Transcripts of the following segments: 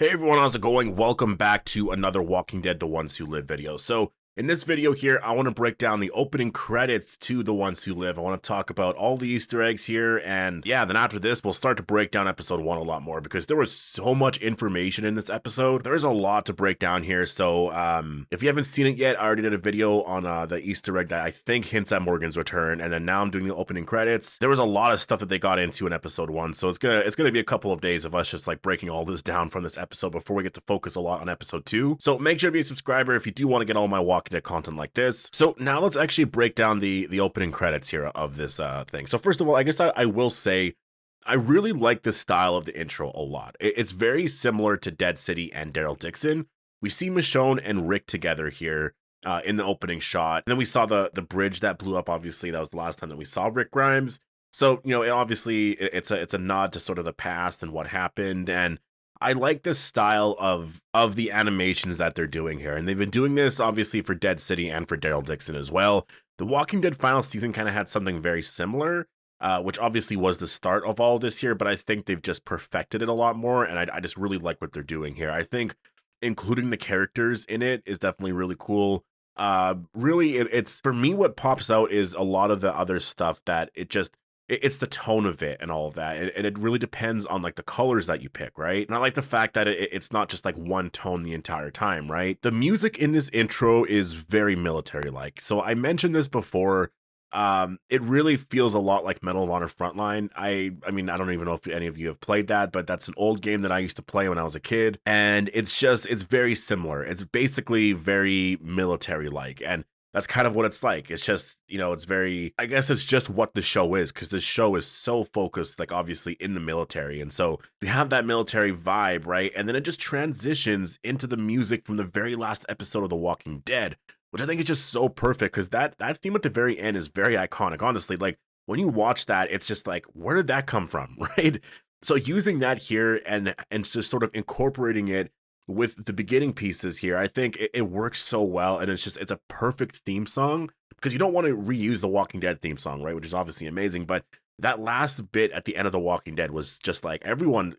Hey everyone, how's it going? Welcome back to another Walking Dead The Ones Who Live video. So in this video here, I want to break down the opening credits to The Ones Who Live. I want to talk about all the Easter eggs here, and yeah, then after this, we'll start to break down episode 1 a lot more, because there was so much information in this episode. There's a lot to break down here, so if you haven't seen it yet, I already did a video on the Easter egg that I think hints at Morgan's return, and then now I'm doing the opening credits. There was a lot of stuff that they got into in episode 1, so it's gonna be a couple of days of us just like breaking all this down from this episode before we get to focus a lot on episode 2. So make sure to be a subscriber if you do want to get all my Walking Dead content like this. So now let's actually break down the opening credits here of this thing. So first of all, I guess I will say I really like the style of the intro a lot. It's very similar to Dead City and Daryl Dixon. We see Michonne and Rick together here in the opening shot. And then we saw the bridge that blew up. Obviously, that was the last time that we saw Rick Grimes. So, you know, it's a nod to sort of the past and what happened. And I like the style of the animations that they're doing here. And they've been doing this obviously for Dead City and for Daryl Dixon as well. The Walking Dead final season kind of had something very similar, which obviously was the start of all this here, but I think they've just perfected it a lot more. And I just really like what they're doing here. I think including the characters in it is definitely really cool. Really, it's for me, what pops out is a lot of the other stuff that it's the tone of it and all of that. And it really depends on like the colors that you pick, right? And I like the fact that it's not just like one tone the entire time, right? The music in this intro is very military-like. So I mentioned this before. It really feels a lot like Medal of Honor Frontline. I mean, I don't even know if any of you have played that, but that's an old game that I used to play when I was a kid. And it's very similar. It's basically very military-like. And that's kind of what it's like. It's just, you know, I guess it's just what the show is, because this show is so focused, like obviously in the military. And so we have that military vibe, right? And then it just transitions into the music from the very last episode of The Walking Dead, which I think is just so perfect, because that theme at the very end is very iconic. Honestly, like when you watch that, it's just like, where did that come from, right? So using that here and just sort of incorporating it with the beginning pieces here, I think it works so well, and it's a perfect theme song, because you don't want to reuse the Walking Dead theme song, right? Which is obviously amazing, but that last bit at the end of The Walking Dead was just like everyone's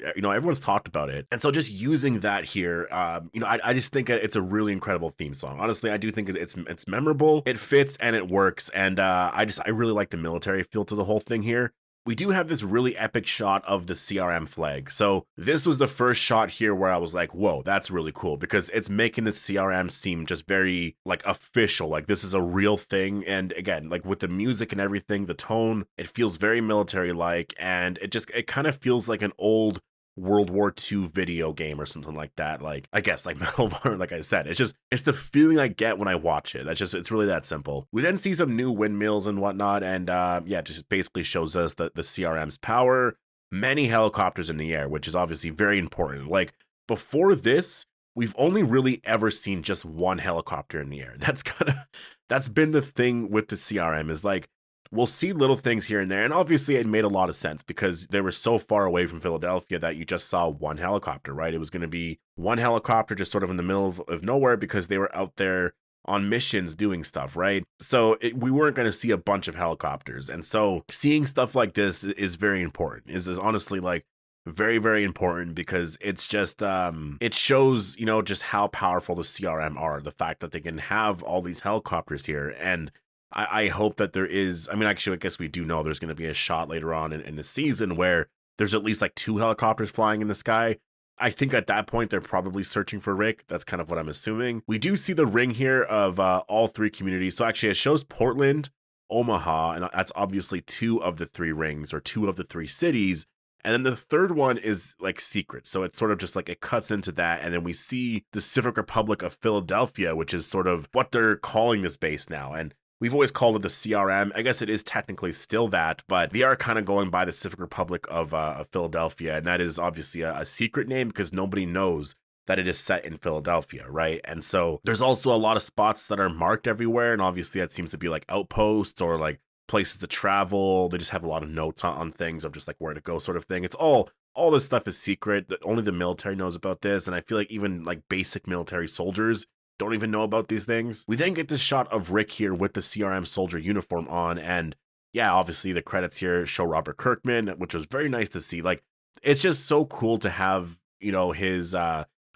talked about it. And so just using that here, I just think it's a really incredible theme song. Honestly, I do think it's memorable, it fits, and it works. And I really like the military feel to the whole thing here. We do have this really epic shot of the CRM flag. So this was the first shot here where I was like, whoa, that's really cool, because it's making the CRM seem just very like official, like this is a real thing. And again, like with the music and everything, the tone, it feels very military like, and it kind of feels like an old World War II video game or something like that. Like, I guess like Medal of Honor, like I said, it's the feeling I get when I watch it. It's really that simple. We then see some new windmills and whatnot, and yeah, just basically shows us the CRM's power, many helicopters in the air, which is obviously very important. Like before this, we've only really ever seen just one helicopter in the air. That's been the thing with the CRM, is like, we'll see little things here and there. And obviously it made a lot of sense, because they were so far away from Philadelphia that you just saw one helicopter, right? It was going to be one helicopter just sort of in the middle of nowhere, because they were out there on missions doing stuff, right? So we weren't going to see a bunch of helicopters. And so seeing stuff like this is very important. Is honestly like very, very important, because it's just it shows, you know, just how powerful the CRM are, the fact that they can have all these helicopters here. And I hope that there is, I mean, actually, I guess we do know there's going to be a shot later on in the season where there's at least like 2 helicopters flying in the sky. I think at that point, they're probably searching for Rick. That's kind of what I'm assuming. We do see the ring here of all 3 communities. So actually, it shows Portland, Omaha, and that's obviously 2 of the 3 rings, or 2 of the 3 cities. And then the third one is like secret. So it's sort of just like it cuts into that. And then we see the Civic Republic of Philadelphia, which is sort of what they're calling this base now. And we've always called it the CRM. I guess it is technically still that, but they are kind of going by the Civic Republic of Philadelphia. And that is obviously a secret name, because nobody knows that it is set in Philadelphia, right? And so there's also a lot of spots that are marked everywhere. And obviously that seems to be like outposts or like places to travel. They just have a lot of notes on things of just like where to go sort of thing. It's all this stuff is secret. Only the military knows about this. And I feel like even like basic military soldiers don't even know about these things. We then get this shot of Rick here with the CRM soldier uniform on, and yeah, obviously the credits here show Robert Kirkman, which was very nice to see. Like, it's just so cool to have his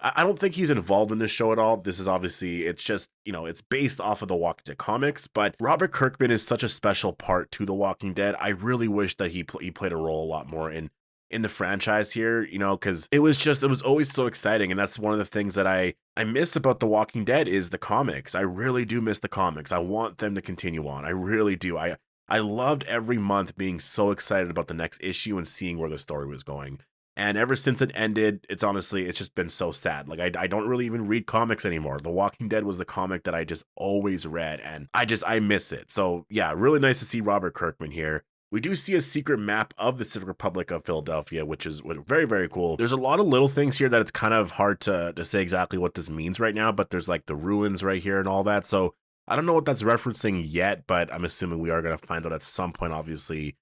I don't think he's involved in this show at all. This is obviously, it's just, it's based off of the Walking Dead comics, but Robert Kirkman is such a special part to the Walking Dead. I really wish that he played a role a lot more in the franchise here, because it was always so exciting. And that's one of the things that I miss about the Walking Dead is the comics. I really do miss the comics. I want them to continue on. I really do. I loved every month being so excited about the next issue and seeing where the story was going. And ever since it ended, it's just been so sad. Like, I don't really even read comics anymore. The Walking Dead was the comic that I just always read, and I miss it. So yeah, really nice to see Robert Kirkman here. We do see a secret map of the Civic Republic of Philadelphia, which is very, very cool. There's a lot of little things here that it's kind of hard to say exactly what this means right now, but there's like the ruins right here and all that. So I don't know what that's referencing yet, but I'm assuming we are going to find out at some point, obviously,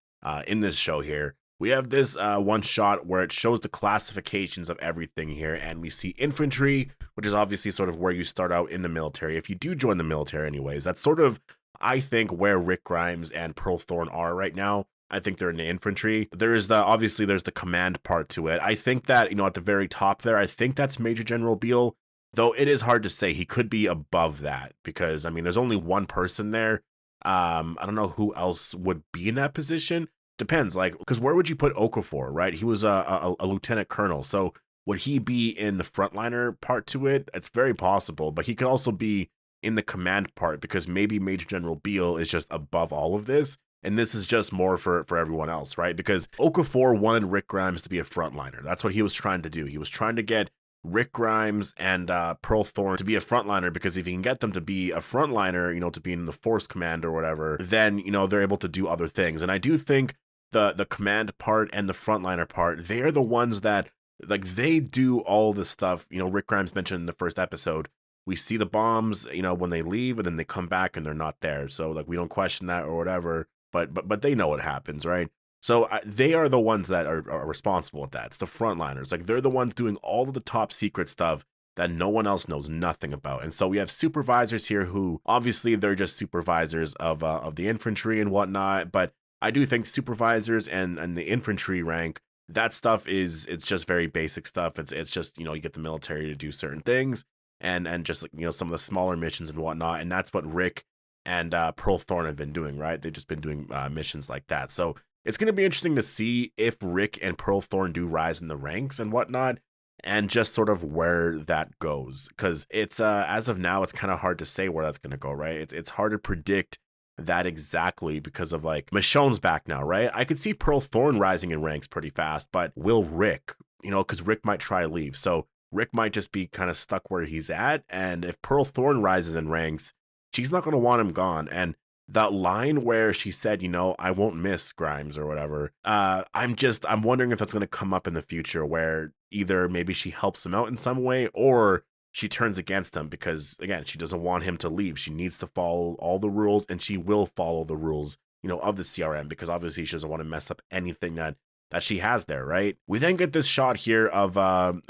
in this show here. We have this one shot where it shows the classifications of everything here, and we see infantry, which is obviously sort of where you start out in the military. If you do join the military anyways, that's sort of, I think, where Rick Grimes and Pearl Thorne are right now. I think they're in the infantry. There's the command part to it. I think that, at the very top there, I think that's Major General Beale, though it is hard to say. He could be above that because, there's only one person there. I don't know who else would be in that position. Depends, like, because where would you put Okafor, right? He was a lieutenant colonel, so would he be in the frontliner part to it? It's very possible, but he could also be in the command part because maybe Major General Beale is just above all of this, and this is just more for everyone else, right? Because Okafor wanted Rick Grimes to be a frontliner. That's what he was trying to do. He was trying to get Rick Grimes and Pearl Thorne to be a frontliner, because if you can get them to be a frontliner, to be in the force command or whatever, then, they're able to do other things. And I do think the command part and the frontliner part, they are the ones that, like, they do all this stuff. Rick Grimes mentioned in the first episode, we see the bombs, when they leave, and then they come back and they're not there. So, like, we don't question that or whatever, but they know what happens, right? So they are the ones that are responsible with that. It's the frontliners. Like, they're the ones doing all of the top secret stuff that no one else knows nothing about. And so we have supervisors here who, obviously, they're just supervisors of the infantry and whatnot, but I do think supervisors and the infantry rank, that stuff it's just very basic stuff. It's just, you get the military to do certain things and just, some of the smaller missions and whatnot. And that's what Rick and Pearl Thorne have been doing, right? They've just been doing missions like that. So it's going to be interesting to see if Rick and Pearl Thorne do rise in the ranks and whatnot, and just sort of where that goes. Because it's, as of now, it's kind of hard to say where that's going to go, right? It's hard to predict that exactly because of, like, Michonne's back now, right? I could see Pearl Thorne rising in ranks pretty fast, but will Rick, because Rick might try to leave. So Rick might just be kind of stuck where he's at. And if Pearl Thorne rises in ranks, she's not going to want him gone. And that line where she said, I won't miss Grimes or whatever, I'm wondering if that's going to come up in the future, where either maybe she helps him out in some way, or she turns against him because, again, she doesn't want him to leave. She needs to follow all the rules, and she will follow the rules, of the CRM, because obviously she doesn't want to mess up anything that she has there, right? We then get this shot here of,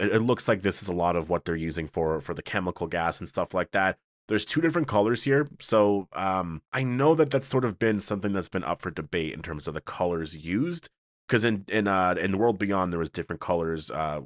it looks like this is a lot of what they're using for the chemical gas and stuff like that. There's two different colors here. So I know that that's sort of been something that's been up for debate in terms of the colors used. Because in the World Beyond, there was different colors. I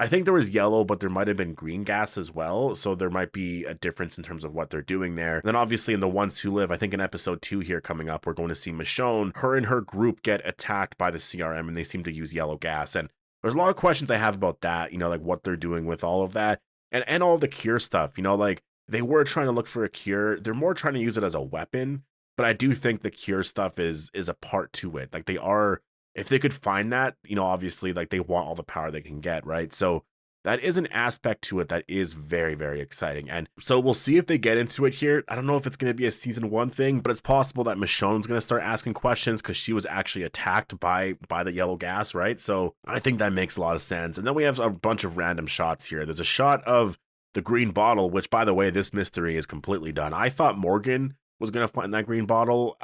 think there was yellow, but there might have been green gas as well. So there might be a difference in terms of what they're doing there. And then obviously in The Ones Who Live, I think in episode 2 here coming up, we're going to see Michonne. Her and her group get attacked by the CRM, and they seem to use yellow gas. And there's a lot of questions I have about that, like what they're doing with all of that. And all the cure stuff, like they were trying to look for a cure. They're more trying to use it as a weapon. But I do think the cure stuff is a part to it. Like, they are... If they could find that, obviously, like, they want all the power they can get, right? So that is an aspect to it that is very, very exciting. And so we'll see if they get into it here. I don't know if it's going to be a season 1 thing, but it's possible that Michonne's going to start asking questions because she was actually attacked by the yellow gas, right? So I think that makes a lot of sense. And then we have a bunch of random shots here. There's a shot of the green bottle, which, by the way, this mystery is completely done. I thought Morgan was going to find that green bottle.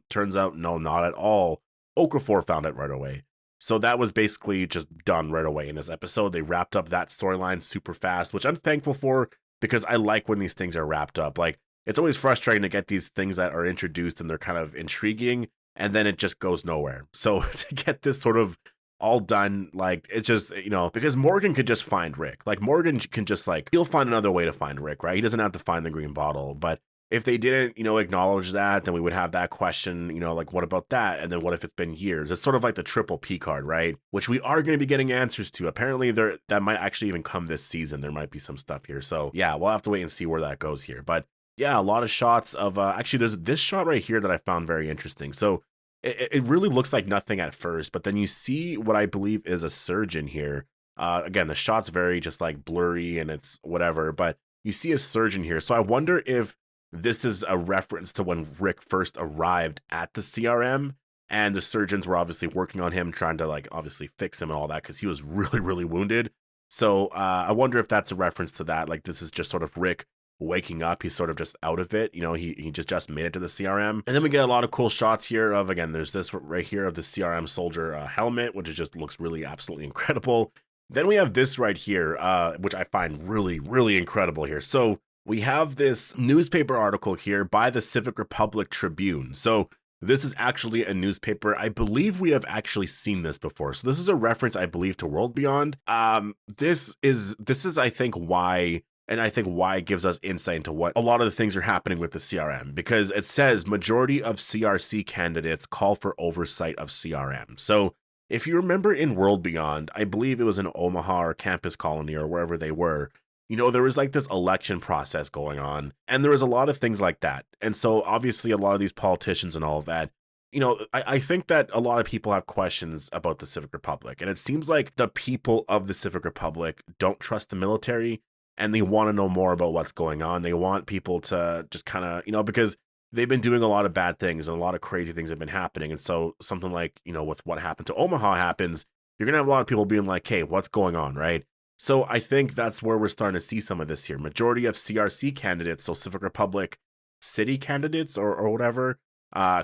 Turns out, no, not at all. Okafor found it right away. So that was basically just done right away in this episode. They wrapped up that storyline super fast, which I'm thankful for, because I like when these things are wrapped up. Like, it's always frustrating to get these things that are introduced and they're kind of intriguing, and then it just goes nowhere. So to get this sort of all done. Like, it's just, you know, because Morgan could just find Rick. Like, Morgan can just, like, he'll find another way to find Rick, right? He doesn't have to find the green bottle. But if they didn't, you know, acknowledge that, then we would have that question, you know, like, what about that? And then what if it's been years? It's sort of like the triple P card, right? Which we are going to be getting answers to. Apparently, that might actually even come this season. There might be some stuff here. So, yeah, we'll have to wait and see where that goes here. But, yeah, a lot of shots of, actually, there's this shot right here that I found very interesting. So, it really looks like nothing at first, but then you see what I believe is a surgeon here. Again, the shot's very just like blurry and it's whatever, but you see a surgeon here. So I wonder if this is a reference to when Rick first arrived at the CRM and the surgeons were obviously working on him, trying to like obviously fix him and all that because he was really, really wounded. So I wonder if that's a reference to that. Like this is just sort of Rick waking up. He's sort of just out of it, you know, he just made it to the CRM. And then we get a lot of cool shots here of, again, there's this right here of the CRM soldier helmet, which just looks really absolutely incredible. Then we have this right here, which I find really, really incredible here. So we have this newspaper article here by the Civic Republic Tribune. So this is actually a newspaper. I believe we have actually seen this before. So this is a reference, I believe, to World Beyond. This is I think why. And I think why it gives us insight into what a lot of the things are happening with the CRM, because it says majority of CRC candidates call for oversight of CRM. So if you remember in World Beyond, I believe it was in Omaha or Campus Colony or wherever they were, you know, there was like this election process going on and there was a lot of things like that. And so obviously a lot of these politicians and all of that, you know, I think that a lot of people have questions about the Civic Republic, and it seems like the people of the Civic Republic don't trust the military. And they want to know more about what's going on. They want people to just kind of, you know, because they've been doing a lot of bad things and a lot of crazy things have been happening. And so something like, you know, with what happened to Omaha happens, you're going to have a lot of people being like, hey, what's going on, right? So I think that's where we're starting to see some of this here. Majority of CRC candidates, so Civic Republic city candidates or whatever,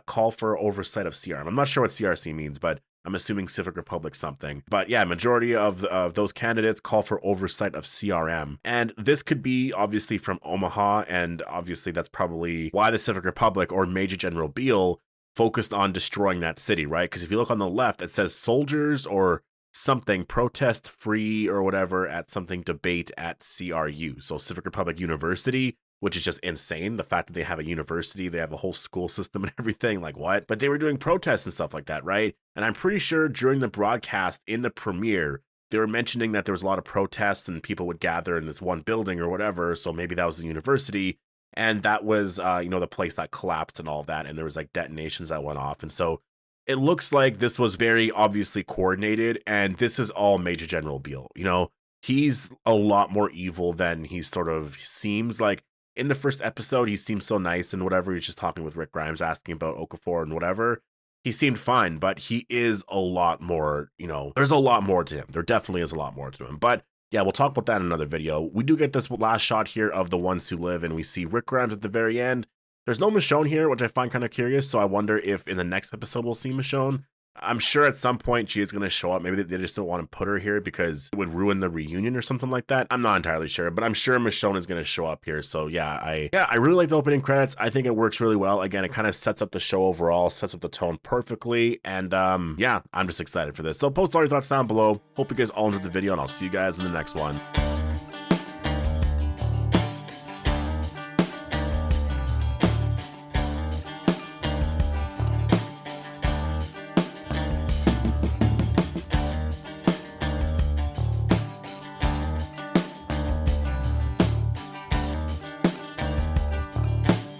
call for oversight of CRM. I'm not sure what CRC means, but I'm assuming Civic Republic something. But yeah, majority of those candidates call for oversight of CRM. And this could be obviously from Omaha, and obviously that's probably why the Civic Republic or Major General Beale focused on destroying that city, right? Because if you look on the left, it says soldiers or something, protest free or whatever at something debate at CRU. So Civic Republic University, which is just insane. The fact that they have a university, they have a whole school system and everything, like what? But they were doing protests and stuff like that, right? And I'm pretty sure during the broadcast in the premiere, they were mentioning that there was a lot of protests and people would gather in this one building or whatever. So maybe that was the university. And that was, you know, the place that collapsed and all that. And there was like detonations that went off. And so it looks like this was very obviously coordinated. And this is all Major General Beale. You know, he's a lot more evil than he sort of seems. Like, in the first episode, he seemed so nice and whatever. He's just talking with Rick Grimes, asking about Okafor and whatever. He seemed fine, but he is a lot more, you know, there's a lot more to him. There definitely is a lot more to him. But yeah, we'll talk about that in another video. We do get this last shot here of the ones who live, and we see Rick Grimes at the very end. There's no Michonne here, which I find kind of curious. So I wonder if in the next episode we'll see Michonne. I'm sure at some point she is going to show up. Maybe they just don't want to put her here because it would ruin the reunion or something like that. I'm not entirely sure, but I'm sure Michonne is going to show up here. So yeah, I really like the opening credits. I think it works really well. Again, it kind of sets up the show overall, sets up the tone perfectly. And yeah, I'm just excited for this. So post all your thoughts down below. Hope you guys all enjoyed the video, and I'll see you guys in the next one.